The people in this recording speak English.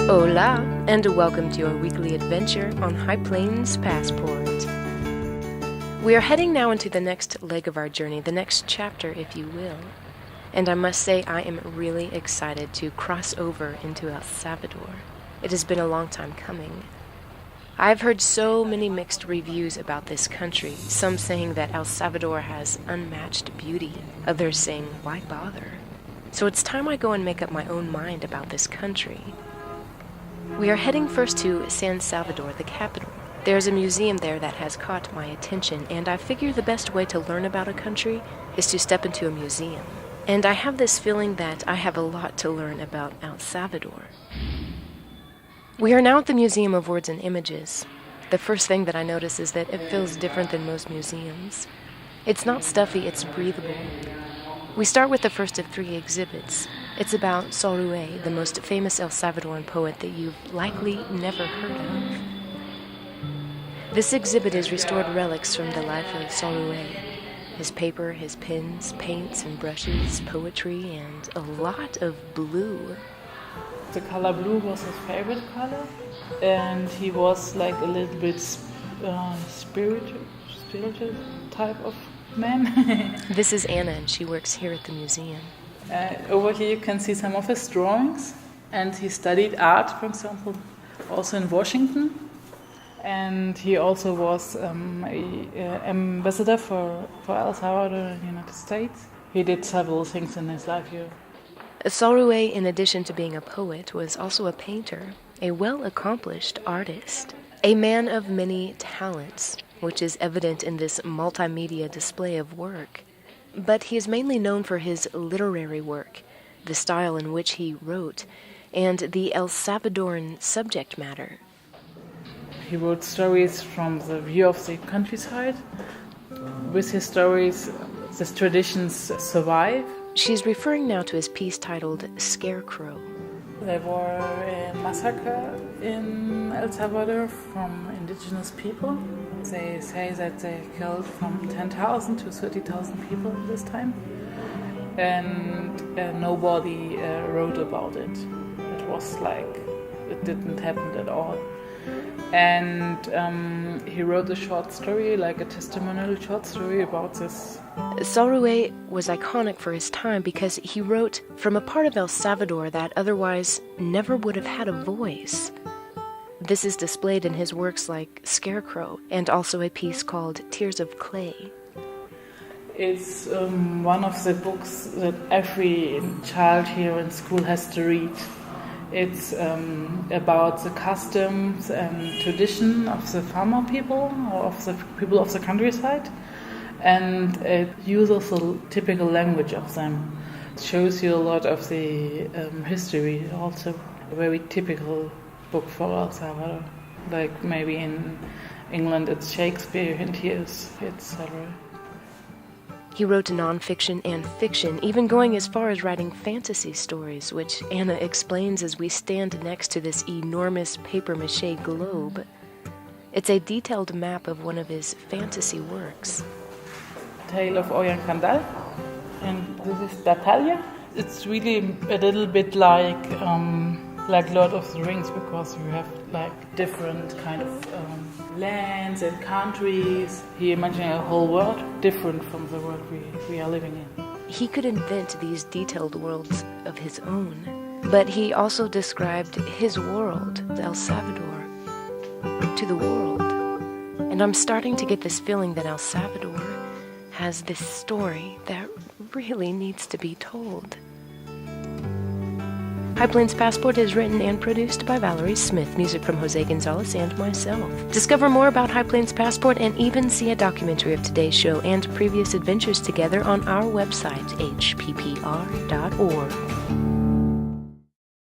Hola, and welcome to your weekly adventure on High Plains Passport. We are heading now into the next leg of our journey, the next chapter, if you will. And I must say I am really excited to cross over into El Salvador. It has been a long time coming. I've heard so many mixed reviews about this country, some saying that El Salvador has unmatched beauty, others saying, why bother? So it's time I go and make up my own mind about this country. We are heading first to San Salvador, the capital. There's a museum there that has caught my attention, and I figure the best way to learn about a country is to step into a museum. And I have this feeling that I have a lot to learn about El Salvador. We are now at the Museum of Words and Images. The first thing that I notice is that it feels different than most museums. It's not stuffy, it's breathable. We start with the first of 3 exhibits. It's about Sallarue, the most famous El Salvadoran poet that you've likely never heard of. This exhibit is restored relics from the life of Sallarue. His paper, his pens, paints and brushes, poetry, and a lot of blue. The color blue was his favorite color, and he was like a little bit spiritual type of man. This is Anna, and she works here at the museum. Over here you can see some of his drawings, and he studied art, for example, also in Washington. And he also was an ambassador for El Salvador in the United States. He did several things in his life here. Sallarue, in addition to being a poet, was also a painter, a well-accomplished artist, a man of many talents, which is evident in this multimedia display of work. But he is mainly known for his literary work, the style in which he wrote, and the El Salvadoran subject matter. He wrote stories from the view of the countryside. With his stories, these traditions survive. She's referring now to his piece titled Scarecrow. There were a massacre in El Salvador from indigenous people. They say that they killed from 10,000 to 30,000 people this time. And nobody wrote about it. It was like it didn't happen at all. And he wrote a short story, like a testimonial short story about this. Sallarue was iconic for his time because he wrote from a part of El Salvador that otherwise never would have had a voice. This is displayed in his works like Scarecrow and also a piece called Tears of Clay. It's one of the books that every child here in school has to read. It's about the customs and tradition of the farmer people or of the people of the countryside, and it uses the typical language of them. It shows you a lot of the history, also a very typical book for El Salvador. Like maybe in England it's Shakespeare and here it's Sallarue. He wrote non-fiction and fiction, even going as far as writing fantasy stories, which Anna explains as we stand next to this enormous papier-mâché globe. It's a detailed map of one of his fantasy works. Tale of Oyan Kandal, and this is Natalia. It's really a little bit like Lord of the Rings, because you have like different kind of lands and countries. He imagined a whole world different from the world we are living in. He could invent these detailed worlds of his own, but he also described his world, El Salvador, to the world. And I'm starting to get this feeling that El Salvador has this story that really needs to be told. High Plains Passport is written and produced by Valerie Smith, music from Jose Gonzalez and myself. Discover more about High Plains Passport and even see a documentary of today's show and previous adventures together on our website, hppr.org.